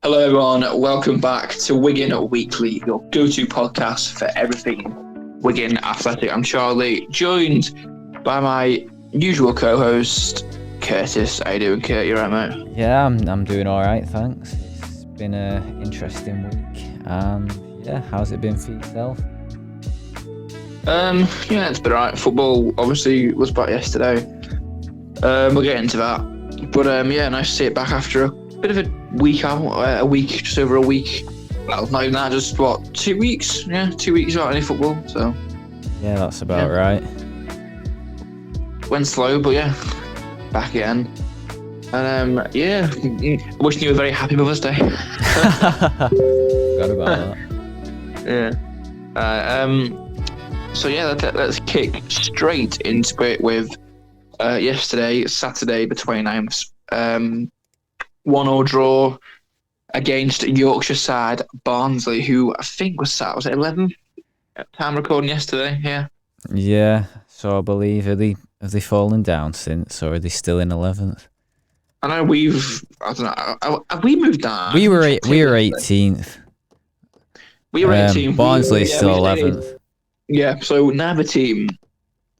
Hello everyone, welcome back to Wigan Weekly, your go-to podcast for everything Wigan Athletic. I'm Charlie, joined by my usual co-host, Curtis. How you doing, Kurt? You right, mate? Yeah, I'm doing all right, thanks. It's been an interesting week, and how's it been for yourself? Yeah, it's been alright. Football obviously was back yesterday. We'll get into that, but nice to see it back after a bit of a week out, just over a week. Well, not even that, just 2 weeks? Yeah, 2 weeks without any football. So Yeah, that's about right. Went slow, but yeah, back again. And wishing you a very happy Mother's Day. Forgot about that. Yeah. So yeah, let's kick straight into it with yesterday, Saturday, the 29th. 1-1 draw against Yorkshire side Barnsley, who I think was 11th at time recording yesterday. Yeah. So I believe have they fallen down since, or are they still in 11th? I know have we moved down? We were 18th. We were 18th. Barnsley is still 11th. Yeah. So neither team.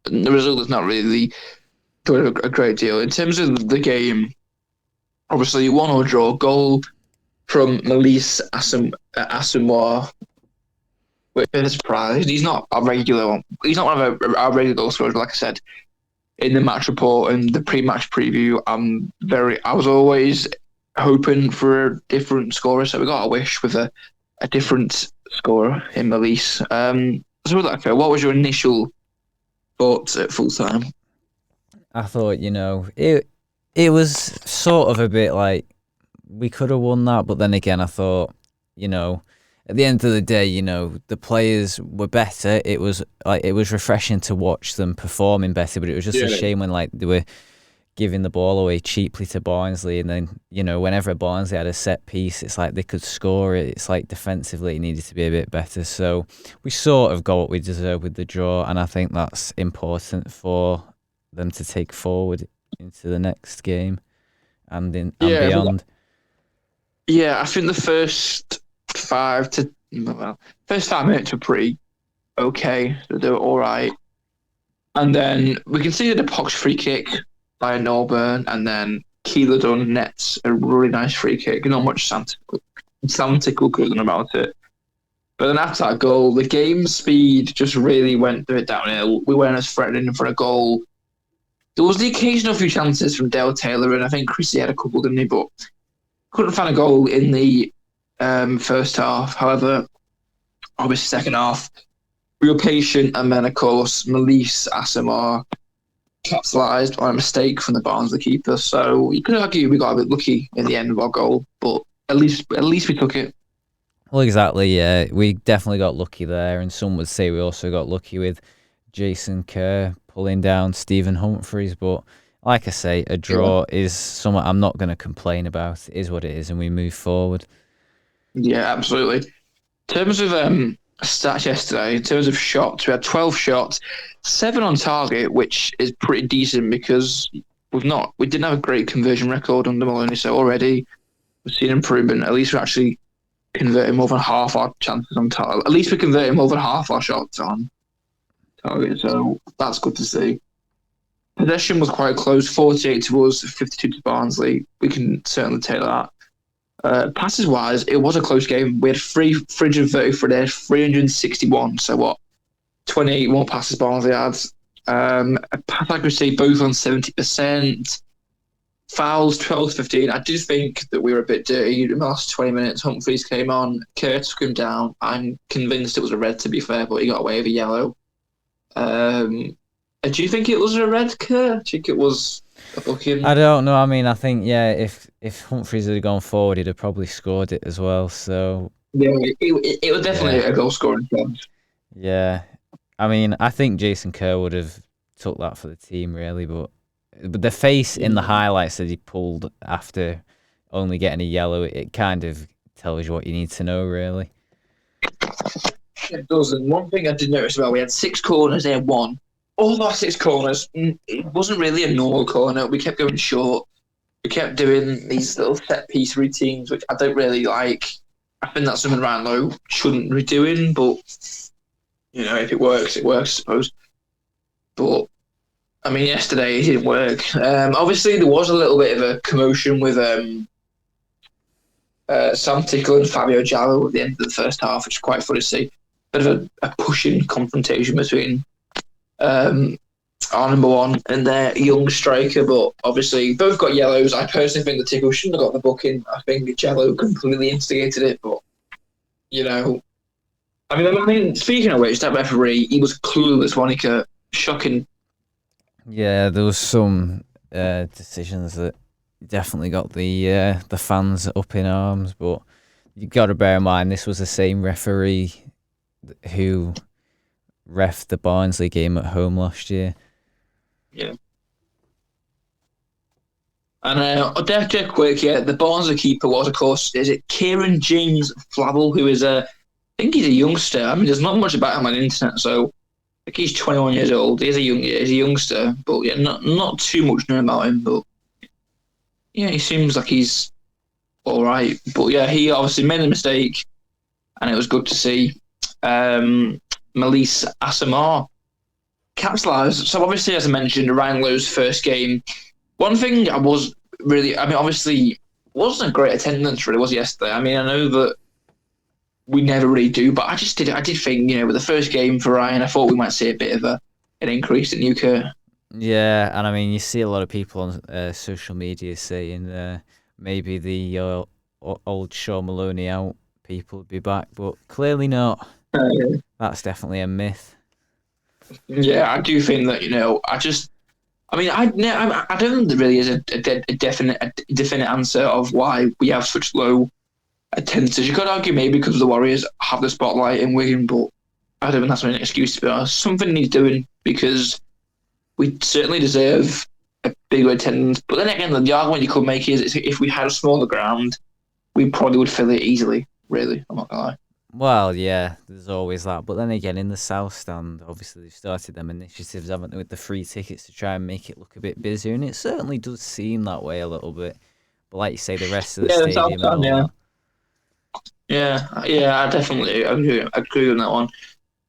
The result is not really doing a great deal in terms of the game. Obviously, 1-1 draw, goal from Melise Asamoah. Which is a surprise. He's not a regular one. He's not one of our regular goal scorers, but like I said, in the match report and the pre-match preview, I was always hoping for a different scorer, so we got a wish with a different scorer in Melise. So what was your initial thoughts at full time? I thought, it was sort of a bit like we could have won that, but then again, I thought, at the end of the day, the players were better. It was refreshing to watch them performing better, but it was just a shame when they were giving the ball away cheaply to Barnsley, and then whenever Barnsley had a set piece, it's like they could score it. It's like defensively it needed to be a bit better. So we sort of got what we deserved with the draw, and I think that's important for them to take forward into the next game and beyond. I think the first 5 minutes were pretty okay. They were all right, and then we conceded a pox free kick by Norburn, and then Keeler Dunn nets a really nice free kick. Not much Santical could have done about it. But then after that goal, the game speed just really went a bit downhill. We weren't as threatening for a goal. There was the occasional few chances from Dale Taylor, and I think Chrissy had a couple, didn't he? But couldn't find a goal in the first half. However, obviously second half, we were patient, and then of course Melise Asamoah capitalised on a mistake from the Barnsley keeper. So you could argue we got a bit lucky in the end of our goal, but at least we took it. Well, exactly. Yeah, we definitely got lucky there, and some would say we also got lucky with Jason Kerr pulling down Stephen Humphreys. But like I say, a draw is something I'm not going to complain about. It is what it is, and we move forward. Yeah, absolutely. In terms of stats yesterday, in terms of shots, we had 12 shots, 7 on target, which is pretty decent because we didn't have a great conversion record under Maloney, so already we've seen improvement. At least we're actually converting more than half our chances on target. At least we're converting more than half our shots on target, so that's good to see. Possession was quite close, 48 to us, 52 to Barnsley. We can certainly take that. Passes wise, it was a close game. We had 333 there, 361. So 28 more passes Barnsley had. Pass accuracy both on 70%. Fouls 12-15. I do think that we were a bit dirty in the last 20 minutes. Humphreys came on, Kerr took him down. I'm convinced it was a red, to be fair, but he got away with a yellow. Do you think it was a red, Kerr? Do you think it was a booking? I don't know. I mean, I think, if Humphreys had gone forward, he'd have probably scored it as well. So yeah, it was definitely a goal scoring chance. Yeah. I mean, I think Jason Kerr would have took that for the team, really, but the face in the highlights that he pulled after only getting a yellow, it kind of tells you what you need to know, really. It does. And one thing I did notice about, we had 6 corners, they had 1. All of our 6 corners, it wasn't really a normal corner. We kept going short. we kept doing these little set piece routines, which I don't really like. I think that's something Ryan Lowe shouldn't be doing, but if it works, it works, I suppose. But I mean, yesterday it didn't work. Obviously, there was a little bit of a commotion with Sam Tickle and Fabio Giallo at the end of the first half, which is quite funny to see. Bit of a pushing confrontation between our number one and their young striker, but obviously both got yellows. I personally think the Tickle shouldn't have got the booking. I think Giallo completely instigated it, but I mean, speaking of which, that referee, he was clueless, Monica. Shocking. Yeah, there was some decisions that definitely got the fans up in arms, but you got to bear in mind this was the same referee who reffed the Barnsley game at home last year. Yeah. And dead quick, the Barnsley keeper was, of course, is it Kieran James Flavel, who is I think he's a youngster. I mean, there's not much about him on the internet, so I think he's 21 years old. He's a youngster, but yeah, not too much known about him. But yeah, he seems like he's all right. But yeah, he obviously made a mistake, and it was good to see. Melise Asamoah capitalised. So obviously, as I mentioned, Ryan Lowe's first game. One thing obviously, it wasn't a great attendance really, was yesterday. I mean, I know that we never really do, but I did think, with the first game for Ryan, I thought we might see a bit of an increase at Newkirk. Yeah, and I mean, you see a lot of people on social media saying maybe the old Sean Maloney out people would be back, but clearly not. Yeah. That's definitely a myth. Yeah, I do think that, I don't think there really is a definite answer of why we have such low attendances. You could argue maybe because the Warriors have the spotlight in Wigan, but I don't think that's an excuse to be honest. Something needs doing because we certainly deserve a bigger attendance. But then again, the argument you could make is if we had a smaller ground, we probably would fill it easily, really. I'm not going to lie. Well, yeah, there's always that. But then again, in the South Stand, obviously they've started them initiatives, haven't they, with the free tickets to try and make it look a bit busier. And it certainly does seem that way a little bit. But like you say, the rest of the stadium... The South Stand, yeah. Yeah, I definitely agree on that one.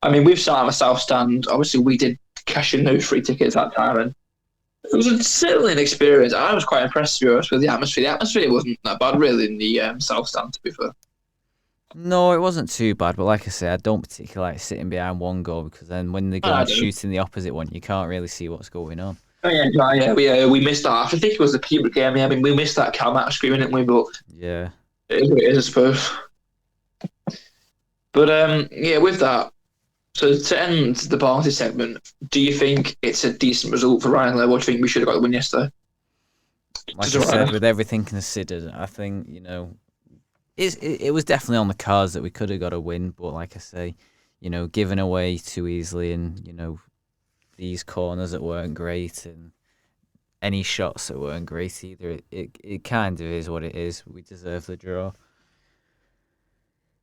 I mean, we've started a South Stand. Obviously, we did cash in those free tickets that time, and it was certainly an experience. I was quite impressed, to be honest, with the atmosphere. The atmosphere wasn't that bad, really, in the South Stand, to be fair. No, it wasn't too bad, but like I say, I don't particularly like sitting behind one goal because then when they go and shooting the opposite one, you can't really see what's going on. Oh, yeah, we missed that. I think it was the Peterborough game. I mean, we missed that Calmat screaming, didn't we? But yeah, it is, I suppose. But with that, so to end the Barnsley segment, do you think it's a decent result for Ryan Lowe, or do you think we should have got the win yesterday? Like I said, with everything considered, I think, it was definitely on the cards that we could have got a win, but like I say, giving away too easily and, these corners that weren't great and any shots that weren't great either, it kind of is what it is. We deserve the draw.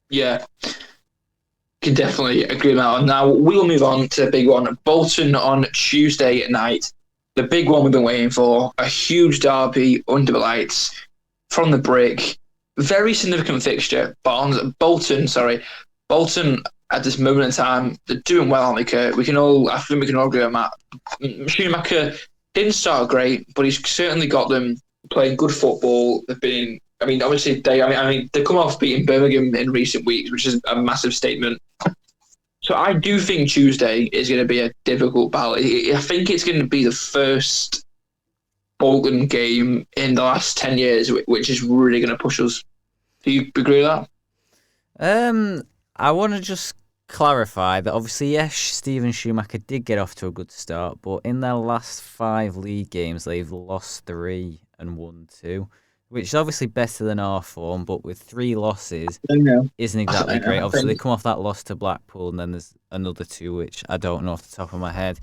Yeah, can definitely agree with that one. Now, we'll move on to the big one. Bolton on Tuesday night. The big one we've been waiting for. A huge derby under the lights from the brick. Very significant fixture. Bolton at this moment in time, they're doing well, aren't they, Kurt? I think we can all agree on that. Schumacher didn't start great, but he's certainly got them playing good football. They've been... obviously, they come off beating Birmingham in recent weeks, which is a massive statement. So I do think Tuesday is going to be a difficult battle. I think it's going to be the first Bolton game in the last 10 years, which is really going to push us. Do you agree with that? I want to just clarify that obviously, yes, Steven Schumacher did get off to a good start, but in their last 5 league games, they've lost 3 and won 2. Which is obviously better than our form, but with 3 losses, isn't exactly great. Obviously, they come off that loss to Blackpool, and then there's another 2, which I don't know off the top of my head.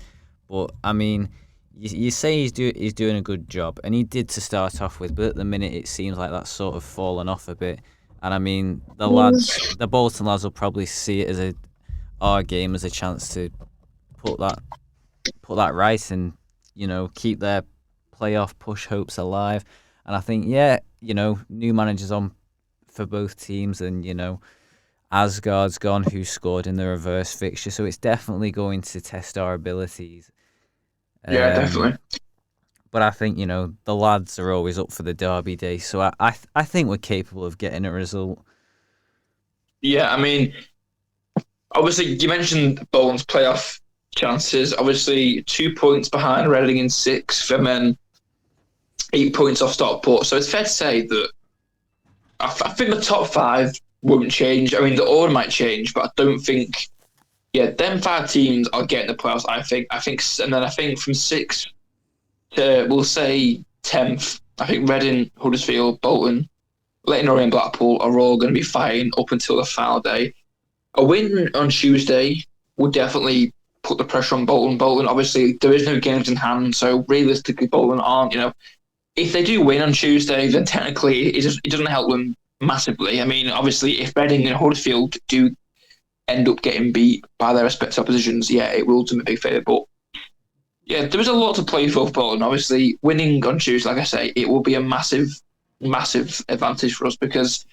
But, I mean, you say he's doing a good job, and he did to start off with, but at the minute it seems like that's sort of fallen off a bit. And, I mean, the Bolton lads will probably see it as our game as a chance to put that right and, keep their playoff push hopes alive. And I think, new managers on for both teams, and Asgard's gone, who scored in the reverse fixture, so it's definitely going to test our abilities. Yeah, definitely. But I think the lads are always up for the derby day, so I think we're capable of getting a result. Yeah, I mean, obviously you mentioned Bolton's playoff chances. Obviously, 2 points behind Reading in sixth, and then 8 points off Stockport. So it's fair to say that I think the top five won't change. I mean, the order might change, but I don't think. Yeah, them five teams are getting the playoffs. I think, and then I think from sixth to we'll say 10th. I think Reading, Huddersfield, Bolton, Leighton Orient, and Blackpool are all going to be fighting up until the final day. A win on Tuesday would definitely put the pressure on Bolton. Bolton, obviously, there is no games in hand, so realistically, Bolton aren't. If they do win on Tuesday, then technically it doesn't help them massively. I mean, obviously, if Reading and Huddersfield do end up getting beat by their respective oppositions, yeah, it will do them a big favour. But yeah, there is a lot to play for Bolton. Obviously, winning on Tuesday, like I say, it will be a massive, massive advantage for us because,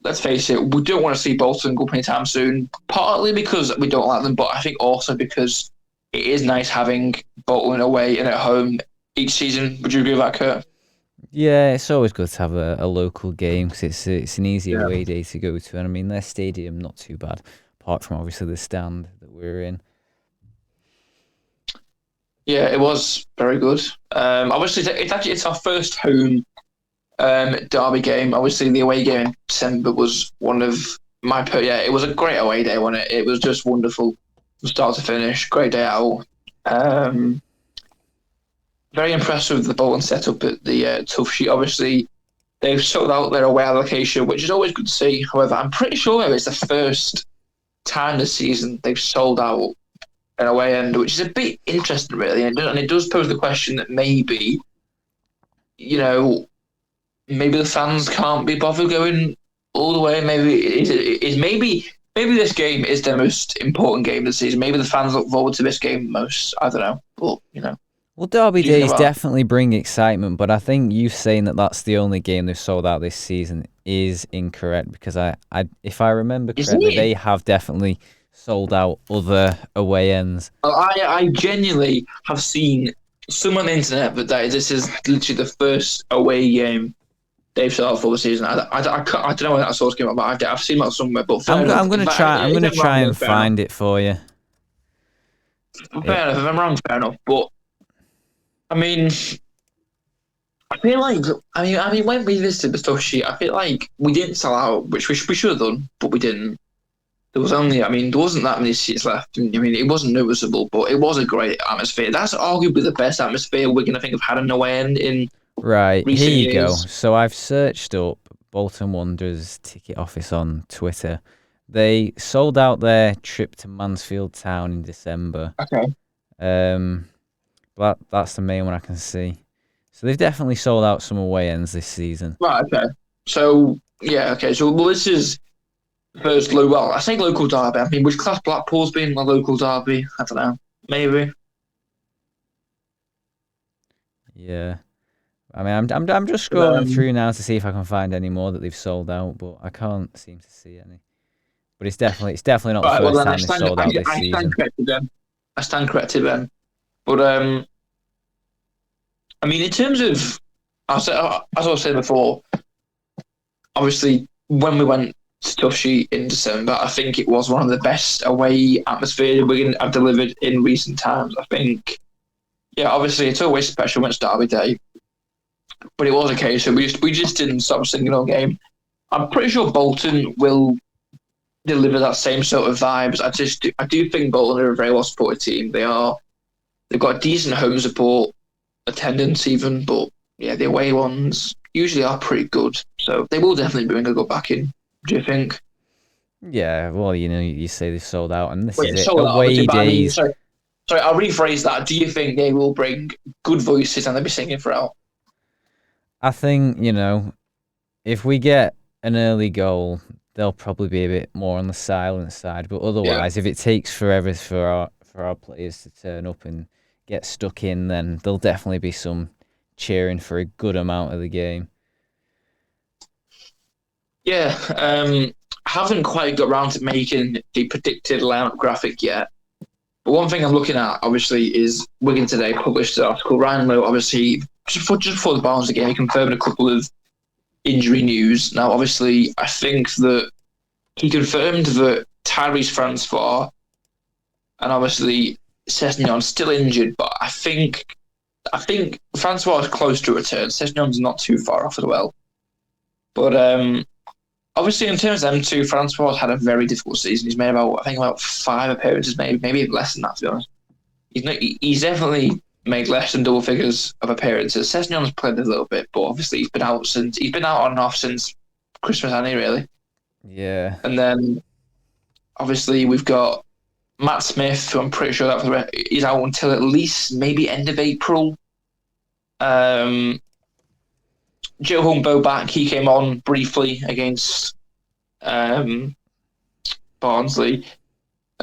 let's face it, we don't want to see Bolton go up anytime soon, partly because we don't like them, but I think also because it is nice having Bolton away and at home each season. Would you agree with that, Kurt? Yeah, it's always good to have a local game because it's an easy away day to go to. And I mean, their stadium, not too bad, apart from obviously the stand that we're in. Yeah, it was very good. Obviously, it's our first home derby game. Obviously, the away game in December was one of my it was a great away day, wasn't it? It was just wonderful from start to finish. Great day out. Very impressed with the Bolton setup at the Tough Sheet. Obviously, they've sold out their away allocation, which is always good to see. However, I'm pretty sure it's the first time this season they've sold out an away end, which is a bit interesting, really. And it does pose the question that maybe the fans can't be bothered going all the way. Maybe this game is the most important game of the season. Maybe the fans look forward to this game most. I don't know, but Well, Derby days definitely bring excitement, but I think you saying that that's the only game they've sold out this season is incorrect because if I remember correctly, they have definitely sold out other away ends. I genuinely have seen some on the internet that this is literally the first away game they've sold out for the season. I don't know where that source came up, but I've seen that somewhere. But I'm going to try and find it for you. Fair enough. If I'm wrong, fair enough. But I mean, I feel like when we visited the Tough Sheet, I feel like we didn't sell out, which we should have done, but we didn't. There wasn't that many seats left. I mean, it wasn't noticeable, but it was a great atmosphere. That's arguably the best atmosphere Wigan, I think, have had an away end in right. Recent here you years. go. So I've searched up Bolton Wanderers ticket office on Twitter. They sold out their trip to Mansfield Town in December. Okay. But that's the main one I can see. So they've definitely sold out some away ends this season. Right. Okay. So yeah. Okay. So this is first I say local derby. I mean, would class Blackpool's been a local derby? I don't know. Maybe. Yeah. I mean, I'm just scrolling through now to see if I can find any more that they've sold out, but I can't seem to see any. But it's definitely not the first time they've sold out this season. I stand corrected then. But I mean, in terms of, as I was saying before, obviously when we went to Tough Sheet in December, I think it was one of the best away atmospheres Wigan have delivered in recent times. I think, yeah, obviously it's always special when it's Derby Day, but it was a case of we just didn't stop singing all game. I'm pretty sure Bolton will deliver that same sort of vibes. I do think Bolton are a very well supported team. They've got a decent home support attendance even, but yeah, the away ones usually are pretty good. So they will definitely bring a good back in. Do you think? Yeah, well, you say they've sold out, and this is it. Away days. Sorry, I'll rephrase that. Do you think they will bring good voices and they'll be singing throughout? I think, if we get an early goal, they'll probably be a bit more on the silent side. But otherwise, if it takes forever for our players to turn up and get stuck in, then there'll definitely be some cheering for a good amount of the game. Yeah, haven't quite got around to making the predicted lineup graphic yet. But one thing I'm looking at, obviously, is Wigan Today published an article. Ryan Lowe, obviously, just before the Barnsley game, he confirmed a couple of injury news. Now, obviously, I think that he confirmed that Tyrese Francois and obviously Sessegnon's still injured, but I think Francois is close to a return. Sessegnon's not too far off as well. But obviously, in terms of them two, Francois had a very difficult season. He's made about 5 appearances, maybe even less than that, to be honest. He's definitely made less than double figures of appearances. Sessegnon's played a little bit, but obviously he's been out on and off since Christmas, hasn't he, really? Yeah. And then obviously we've got Matt Smith, who I'm pretty sure that is out until at least maybe end of April. Joe Humbo back. He came on briefly against Barnsley. And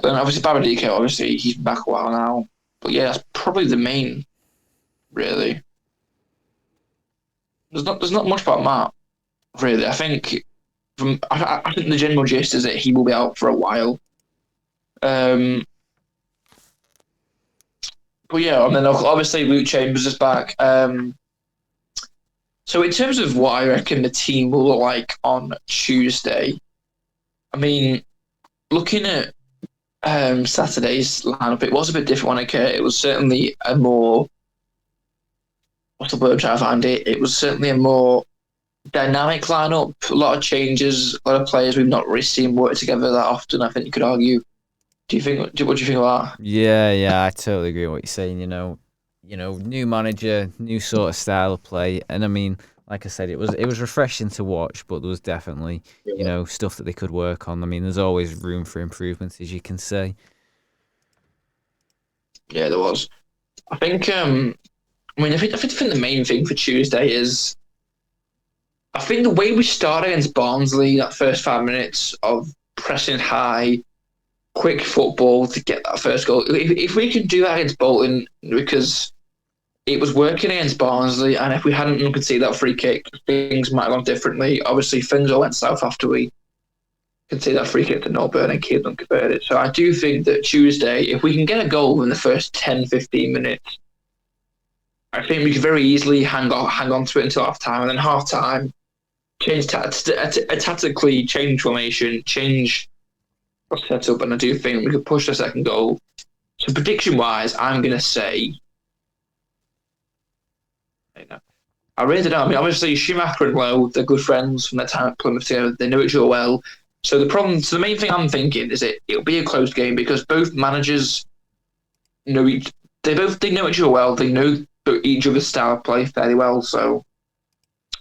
then obviously Babadico, obviously he's back a while now. But yeah, that's probably the main, really. There's not much about Matt, really. I think the general gist is that he will be out for a while. But yeah, and then obviously Luke Chambers is back. So in terms of what I reckon the team will look like on Tuesday, I mean, looking at Saturday's lineup, it was a bit different. It was certainly a more, what's the word I'm trying to find it? It was certainly a more dynamic lineup, a lot of changes, a lot of players we've not really seen work together that often, I think you could argue. What do you think of that? Yeah, I totally agree with what you're saying. You know, new manager, new sort of style of play, and I mean, like I said, it was refreshing to watch, but there was definitely stuff that they could work on. I mean, there's always room for improvements, as you can say. Yeah, there was. I think. I think the main thing for Tuesday is, I think the way we started against Barnsley, that first 5 minutes of pressing high, quick football to get that first goal. If we could do that against Bolton, because it was working against Barnsley, and if we hadn't conceded that free kick, things might have gone differently. Obviously, things all went south after we conceded that free kick to Norburn and Keelan converted it. So I do think that Tuesday, if we can get a goal in the first 10, 15 minutes, I think we could very easily hang on to it until half-time, and then half-time, tactically change formation, change set up, and I do think we could push the second goal. So prediction-wise, I'm going to say, I really don't know. I mean, obviously Schumacher and Lowe, they're good friends from their time at Plymouth together. They know each other well. So the main thing I'm thinking is it'll be a close game because both managers they know each other well. They know each other's style of play fairly well. So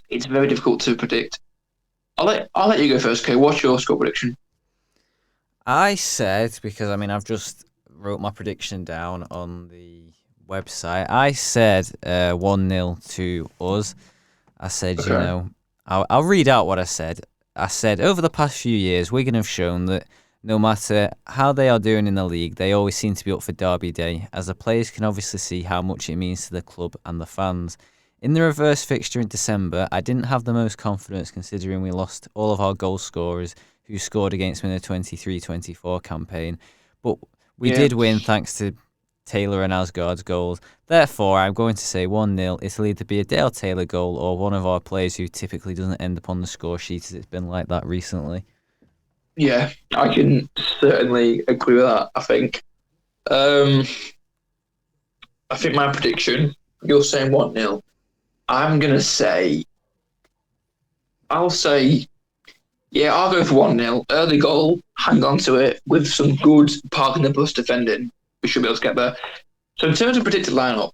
it's very difficult to predict. I'll let you go first, okay? What's your score prediction? I said, because I mean I've just wrote my prediction down on the website. I said 1-0 to us. I said, okay. I'll read out what I said. I said, over the past few years, Wigan have shown that no matter how they are doing in the league, they always seem to be up for Derby Day, as the players can obviously see how much it means to the club and the fans. In the reverse fixture in December, I didn't have the most confidence considering we lost all of our goal scorers who scored against me in the 23-24 campaign, but we did win thanks to Taylor and Asgard's goals. Therefore, I'm going to say 1-0. It'll either be a Dale Taylor goal or one of our players who typically doesn't end up on the score sheet, as it's been like that recently. Yeah, I can certainly agree with that, I think. I think my prediction, you're saying 1-0. I'm going to say, I'll go for 1-0. Early goal, hang on to it, with some good parking the bus defending. We should be able to get there. So in terms of predicted lineup,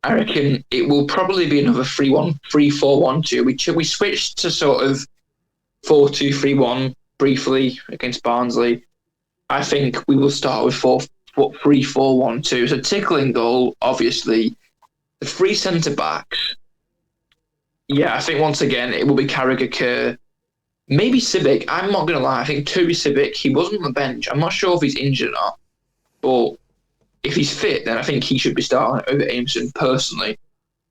I reckon it will probably be another 3-4-1-2. We switched to sort of 4-2-3-1 briefly against Barnsley. I think we will start with 3-4-1-2. So Tickling goal, obviously. The 3 centre-backs. Yeah, I think once again it will be Carragher, Kerr. Maybe Sibic. I'm not going to lie. I think Toby Sibic, he wasn't on the bench. I'm not sure if he's injured or not. But if he's fit, then I think he should be starting over Aimson personally.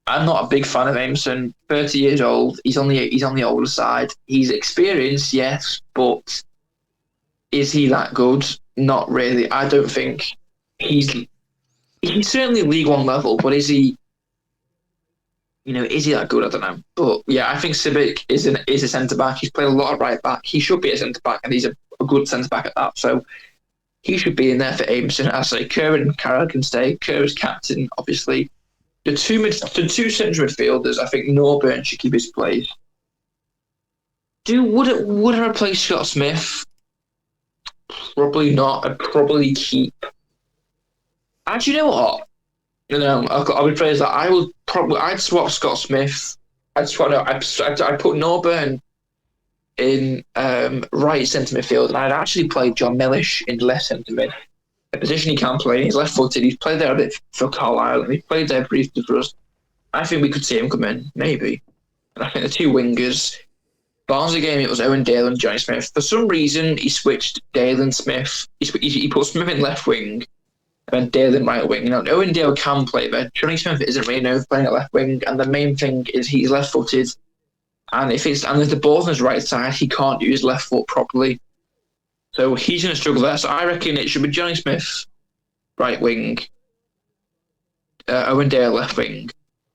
I'm not a big fan of Amerson. 30 years old. He's on the older side. He's experienced, yes, but is he that good? Not really. I don't think he's certainly League One level, but is he? Is he that good? I don't know. But yeah, I think Sibic is a centre back. He's played a lot of right back. He should be a centre back, and he's a good centre back at that. So he should be in there for Amerson. I say Kerr and Carroll can stay. Kerr is captain, obviously. The two central midfielders, I think Norburn should keep his place. Would I replace Scott Smith? Probably not. I'd probably keep. Actually, you know what? No, I'll rephrase that. I'd swap Scott Smith. I'd put Norburn in right centre midfield, and I'd actually play John Mellish in left centre mid. A position he can play. He's left-footed. He's played there a bit for Carlisle, and he played there briefly for us. I think we could see him come in, maybe. And I think the two wingers. Barnsley game, it was Owen Dale and Johnny Smith. For some reason, he switched Dale and Smith. He put Smith in left wing, and then Dale in right wing. Owen Dale can play, but Johnny Smith isn't really known for playing at left wing. And the main thing is he's left-footed, and if the ball's on his right side, he can't use his left foot properly. So he's going to struggle there. So I reckon it should be Johnny Smith, right wing, Owen Dale, left wing.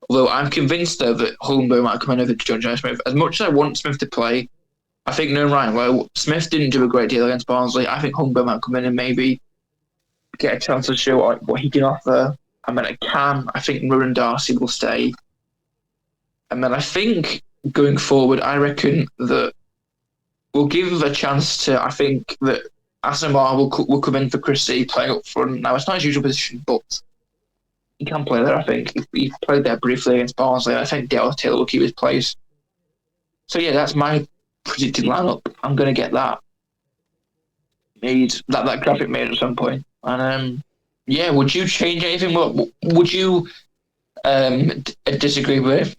Although I'm convinced, though, that Holmberg might come in over Johnny Smith. As much as I want Smith to play, I think no Ryan Lowe. Smith didn't do a great deal against Barnsley. I think Holmberg might come in and maybe get a chance to show what he can offer. And then I think Ruren Darcy will stay. And then I think going forward, I reckon that we'll give a chance to, I think that Asamoah will come in for Chrissy playing up front. Now, it's not his usual position, but he can play there, I think. He played there briefly against Barnsley. I think Dale Taylor will keep his place. So, yeah, that's my predicted lineup. I'm going to get that made, that graphic made at some point. And, would you change anything? Would you disagree with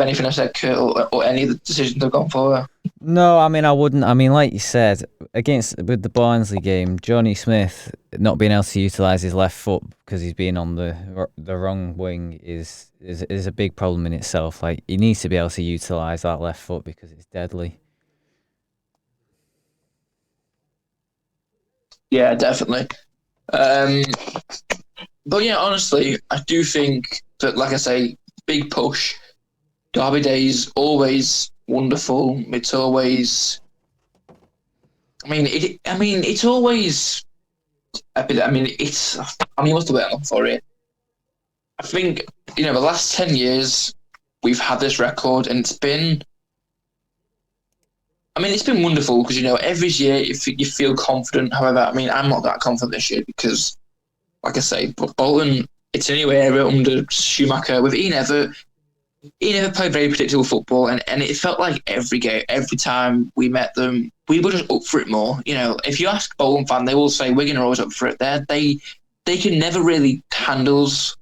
anything I said, Kurt, or any of the decisions I've gone for? No, I mean, I wouldn't. I mean, like you said, with the Barnsley game, Johnny Smith not being able to utilise his left foot because he's been on the wrong wing is a big problem in itself. Like, he needs to be able to utilise that left foot because it's deadly. Yeah, definitely. But yeah, honestly, I do think that, like I say, big push. Derby Day's always wonderful. It's always. It's always. What's the word for it? I think the last 10 years we've had this record, and it's been. It's been wonderful because every year you feel confident. However, I'm not that confident this year because, like I say, Bolton, it's a new era under Schumacher. With Ian Evatt, Ian Evatt played very predictable football, and it felt like every game, every time we met them, we were just up for it more. If you ask Bolton fan, they will say Wigan are always up for it. They can never really handle us,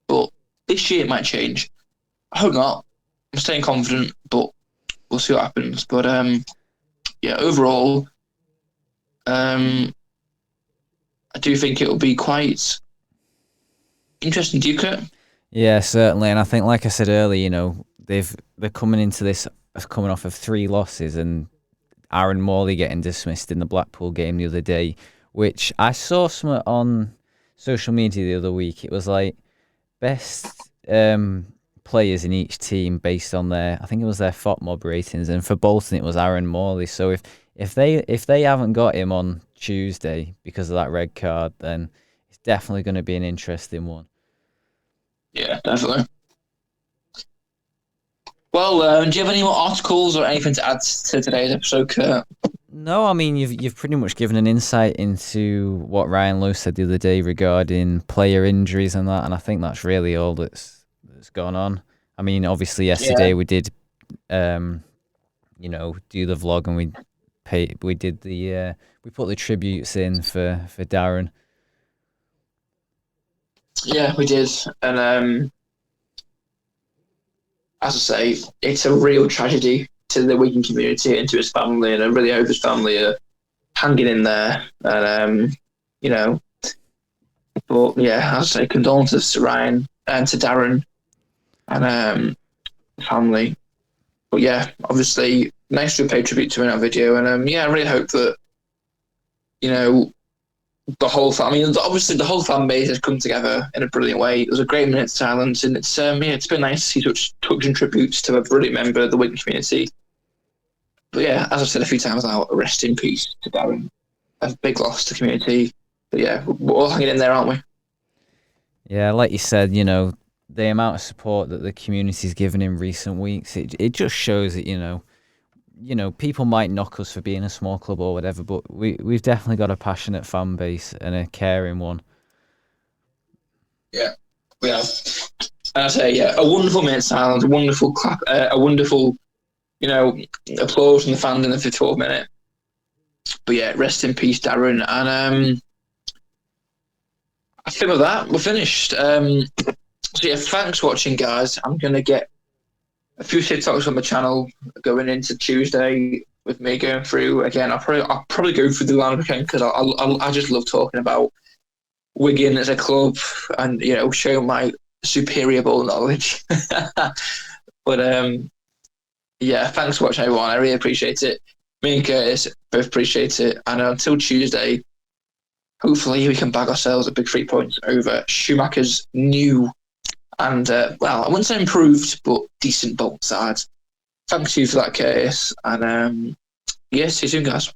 but this year it might change. I hope not. I'm staying confident, but we'll see what happens. But overall, I do think it'll be quite interesting. Do you, Kurt? Yeah, certainly. And I think, like I said earlier, they're coming into this coming off of 3 losses, and Aaron Morley getting dismissed in the Blackpool game the other day, which I saw some on social media the other week. It was like best players in each team based on their FOTMob ratings, and for Bolton it was Aaron Morley. So if they haven't got him on Tuesday because of that red card, then it's definitely going to be an interesting one. Yeah, definitely. Well, do you have any more articles or anything to add to today's episode, Kurt? No, you've pretty much given an insight into what Ryan Lowe said the other day regarding player injuries and that, and I think that's really all that's gone on. Obviously yesterday we did, do the vlog, and we put the tributes in for Darren. Yeah, we did, and as I say, it's a real tragedy to the Wigan community and to his family, and I really hope his family are hanging in there. And but yeah, as I say, condolences to Ryan and to Darren. and family. But yeah, obviously, nice to pay tribute to him in that video. And yeah, I really hope that, the whole obviously the whole fan base has come together in a brilliant way. It was a great minute of silence, and it's been nice to see such touching tributes to a brilliant member of the Wigan community. But yeah, as I've said a few times now, rest in peace to Darren. A big loss to the community. But yeah, we're all hanging in there, aren't we? Yeah, like you said, the amount of support that the community's given in recent weeks, it just shows that, people might knock us for being a small club or whatever, but we've definitely got a passionate fan base and a caring one. Yeah, we have. And I say, yeah, a wonderful minute of silence, a wonderful clap, a wonderful, applause from the fans in the 54th minute. But yeah, rest in peace, Darren. And I think with that, we're finished. So yeah, thanks for watching, guys. I'm going to get a few TikToks on the channel going into Tuesday with me going through. Again, I'll probably go through the lineup again because I just love talking about Wigan as a club and, show my superior ball knowledge. But yeah, thanks for watching, everyone. I really appreciate it. Me and Curtis both appreciate it. And until Tuesday, hopefully we can bag ourselves a big 3 points over Schumacher's new and, I wouldn't say improved, but decent Bolton side. Thanks to you for that, Curtis. And, yeah, see you soon, guys.